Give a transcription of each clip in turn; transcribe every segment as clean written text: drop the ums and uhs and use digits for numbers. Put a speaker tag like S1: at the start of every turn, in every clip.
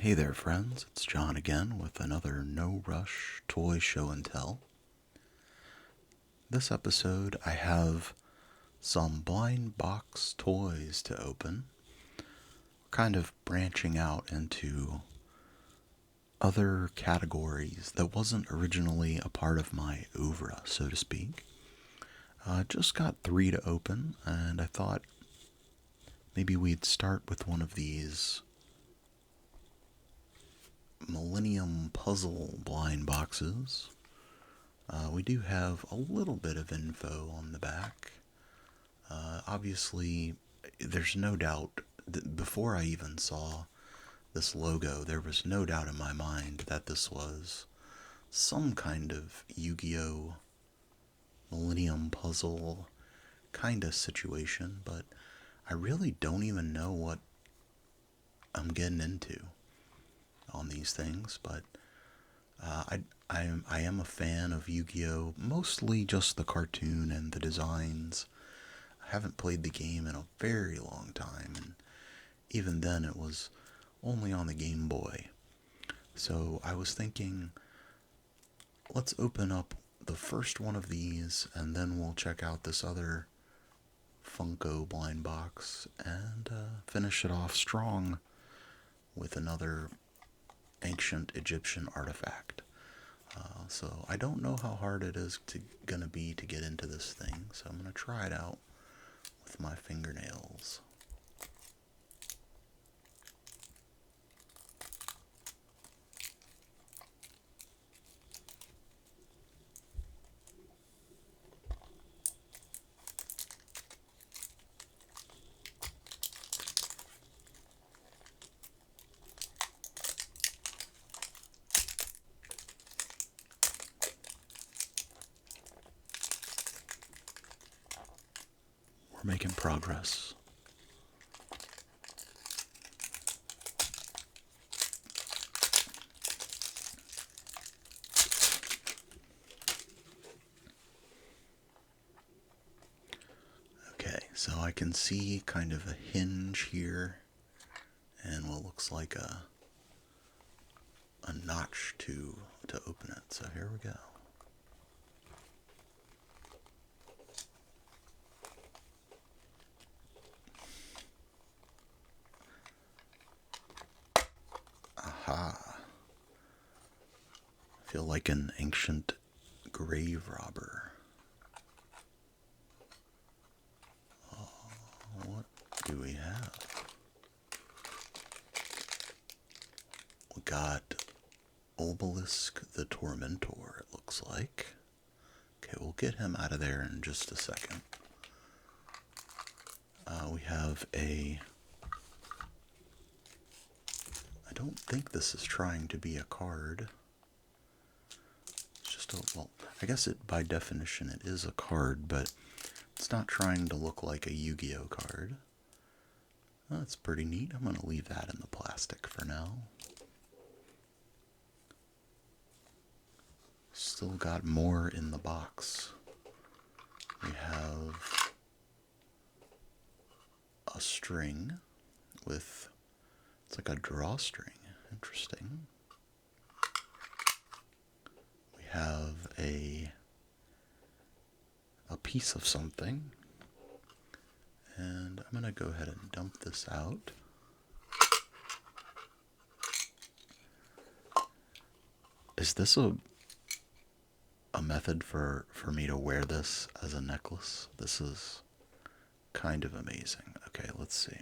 S1: Hey there, friends. It's John again with another No Rush Toy Show and Tell. This episode, I have some blind box toys to open, kind of branching out into other categories that wasn't originally a part of my oeuvre, so to speak. Just got 3 to open, and I thought maybe we'd start with one of these Millennium Puzzle blind boxes. We do have a little bit of info on the back. Obviously, there's no doubt that before I even saw this logo, there was no doubt in my mind that this was some kind of Yu-Gi-Oh! Millennium Puzzle kind of situation, but I really don't even know what I'm getting into on these things, but I am a fan of Yu-Gi-Oh! Mostly just the cartoon and the designs. I haven't played the game in a very long time, and even then it was only on the Game Boy. So I was thinking, let's open up the first one of these, and then we'll check out this other Funko blind box, and finish it off strong with another ancient Egyptian artifact. So I don't know how hard it is gonna be to get into this thing, so I'm gonna try it out with my fingernails. We're making progress. Okay, so I can see kind of a hinge here and what looks like a notch to open it. So here we go. Aha. I feel like an ancient grave robber. What do we have? We got Obelisk the Tormentor, it looks like. Okay, we'll get him out of there in just a second. We have a... I don't think this is trying to be a card. It's just a... well, I guess it by definition it is a card, but it's not trying to look like a Yu-Gi-Oh card. That's pretty neat. I'm going to leave that in the plastic for now. Still got more in the box. We have a string with, it's like a drawstring. Interesting. We have a piece of something. And I'm going to go ahead and dump this out. Is this a method for me to wear this as a necklace? This is kind of amazing. Okay, let's see.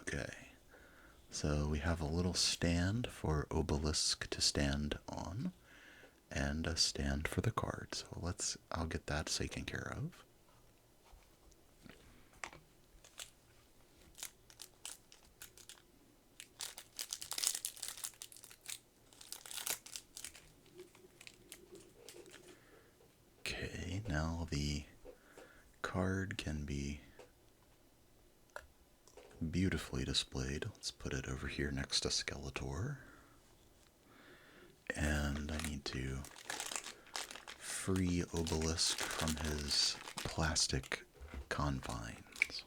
S1: Okay, so we have a little stand for Obelisk to stand on, and a stand for the card. So I'll get that taken care of. Okay, now the card can be beautifully displayed. Let's put it over here next to Skeletor. And I need to free Obelisk from his plastic confines.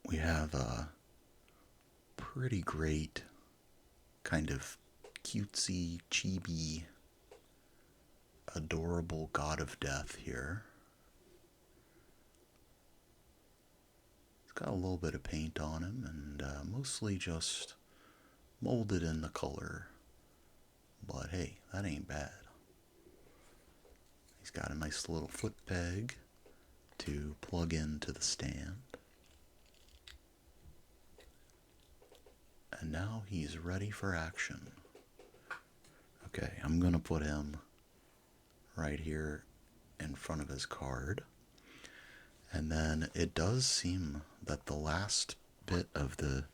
S1: we have a pretty great kind of cutesy, chibi, adorable god of death here. He's got a little bit of paint on him and mostly just molded in the color. But hey, that ain't bad. He's got a nice little foot peg to plug into the stand. And now he's ready for action. Okay, I'm going to put him right here in front of his card. And then it does seem that the last bit of the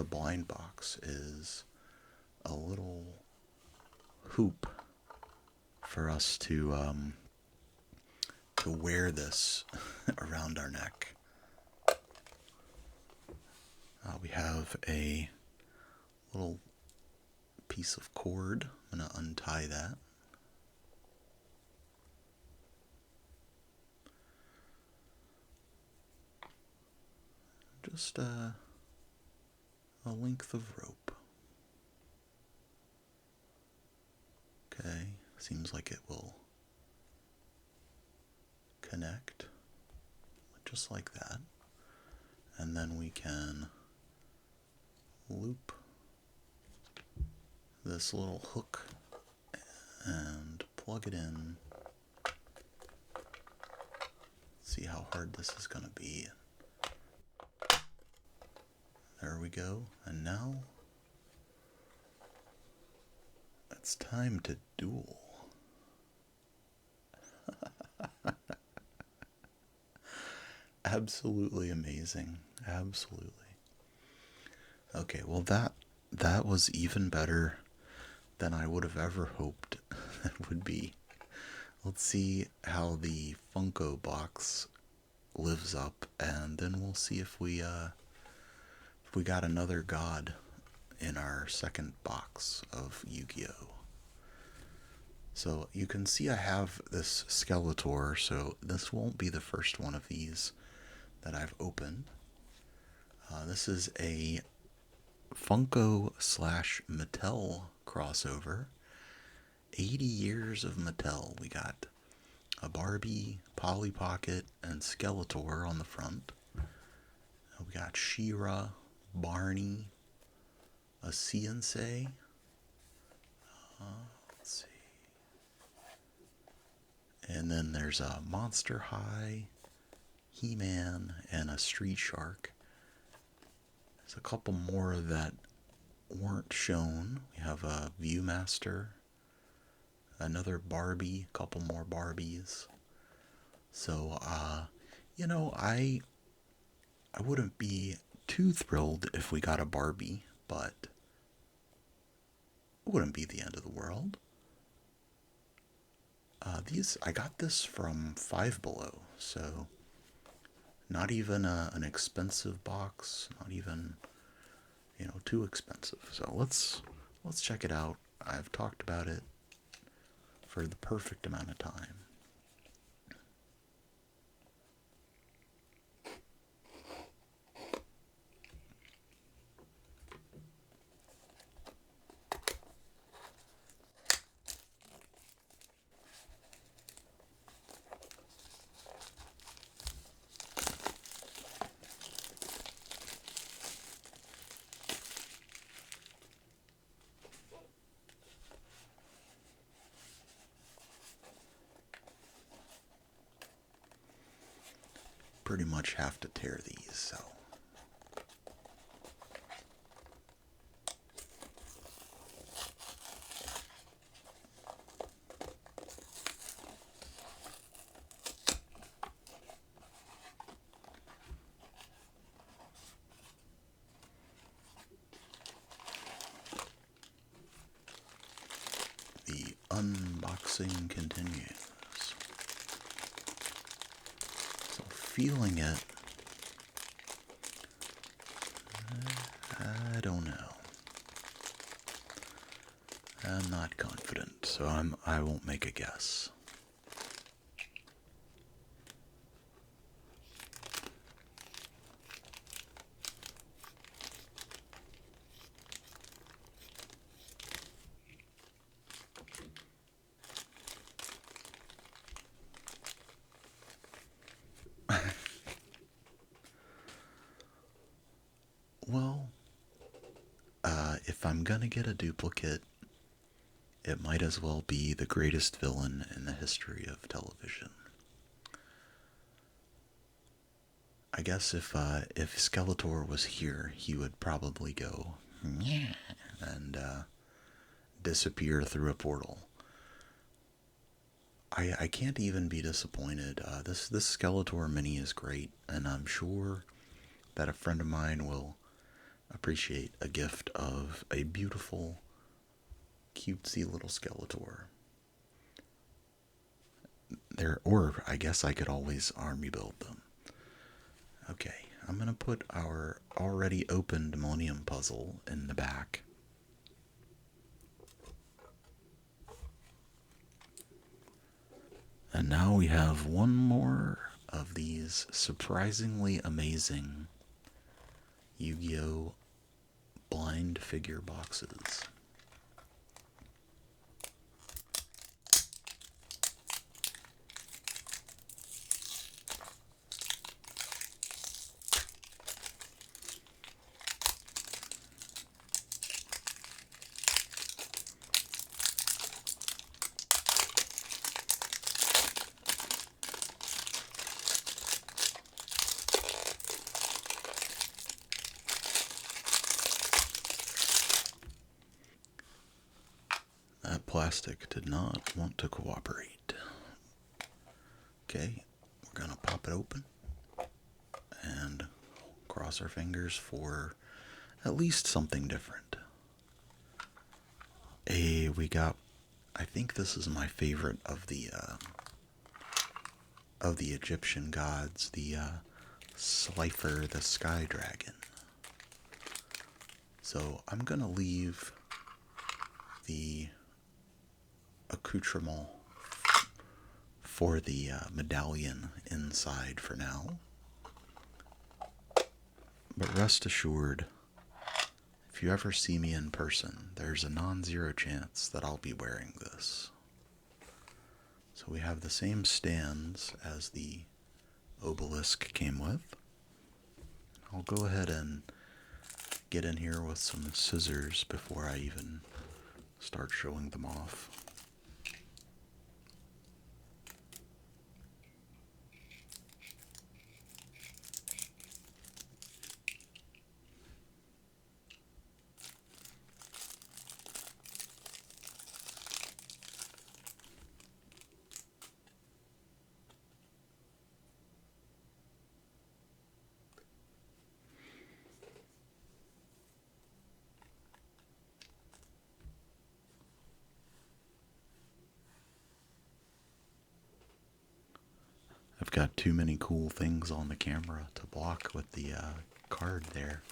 S1: blind box is a little hoop for us to wear this around our neck. We have a little piece of cord. I'm going to untie that. Just a length of rope. Okay, seems like it will connect just like that. And then we can loop this little hook and plug it in. See how hard this is going to be. There we go. And now it's time to duel. Absolutely amazing. Absolutely. Okay, well that was even better than I would have ever hoped it would be. Let's see how the Funko box lives up, and then we'll see if we got another god in our second box of Yu-Gi-Oh! So you can see I have this Skeletor, so this won't be the first one of these that I've opened. This is a Funko / Mattel crossover. 80 years of Mattel. We got a Barbie, Polly Pocket, and Skeletor on the front. We got She-Ra, Barney, a Sensei. Let's see. And then there's a Monster High, He-Man, and a Street Shark. There's a couple more that weren't shown. We have a Viewmaster, another Barbie, a couple more Barbies. So, you know, I wouldn't be too thrilled if we got a Barbie, but it wouldn't be the end of the world. I got this from Five Below, so not even an expensive box, not even, too expensive. So let's check it out. I've talked about it for the perfect amount of time. Pretty much have to tear these, so. The unboxing continues. Feeling it, I don't know. I'm not confident, so I won't make a guess. if I'm gonna get a duplicate, it might as well be the greatest villain in the history of television. I guess if Skeletor was here, he would probably go yeah and disappear through a portal. I can't even be disappointed. This Skeletor mini is great, and I'm sure that a friend of mine will appreciate a gift of a beautiful, cutesy little Skeletor. There, or I guess I could always army build them. Okay, I'm gonna put our already opened Millennium Puzzle in the back. And now we have one more of these surprisingly amazing Yu-Gi-Oh! Blind figure boxes. That plastic did not want to cooperate. Okay, we're gonna pop it open and cross our fingers for at least something different. We got, I think this is my favorite of the Egyptian gods, the Slifer the Sky Dragon. So I'm gonna leave the accoutrement for the medallion inside for now. But rest assured, if you ever see me in person, there's a non-zero chance that I'll be wearing this. So we have the same stands as the obelisk came with. I'll go ahead and get in here with some scissors before I even start showing them off. I've got too many cool things on the camera to block with the card there.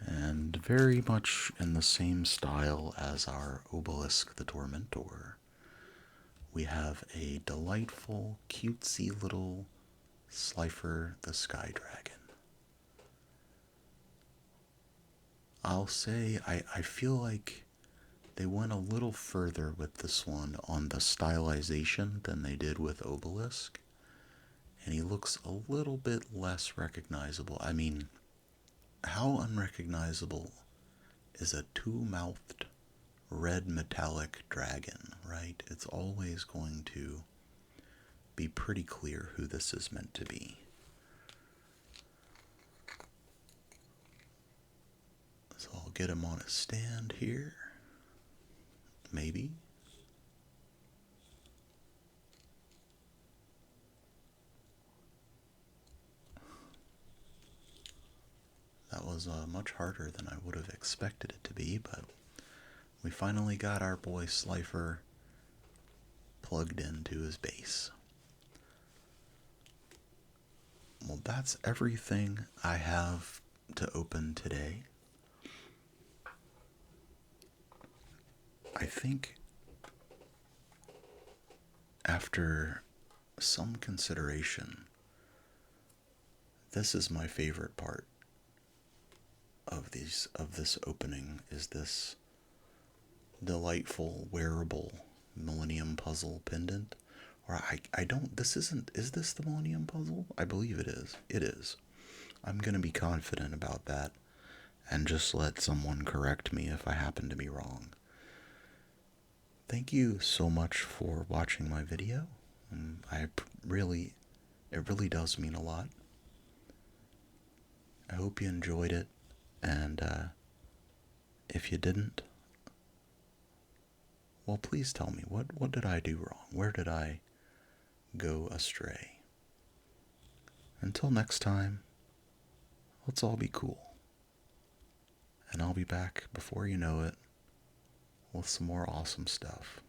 S1: And very much in the same style as our obelisk the Tormentor, we have a delightful, cutesy little Slifer the Sky Dragon. I'll say I feel like they went a little further with this one on the stylization than they did with Obelisk, and he looks a little bit less recognizable. I mean, how unrecognizable is a two-mouthed red metallic dragon, right? It's always going to be pretty clear who this is meant to be. So I'll get him on a stand here. Maybe. That was much harder than I would have expected it to be, but we finally got our boy Slifer plugged into his base. Well, that's everything I have to open today. I think after some consideration, this is my favorite part of this opening is this delightful wearable Millennium Puzzle pendant. Or I don't, this isn't, is this the Millennium Puzzle? I believe it is. It is. I'm going to be confident about that and just let someone correct me if I happen to be wrong. Thank you so much for watching my video. Really, it really does mean a lot. I hope you enjoyed it, and if you didn't, well, please tell me, what did I do wrong? Where did I go astray? Until next time, let's all be cool. And I'll be back before you know it with some more awesome stuff.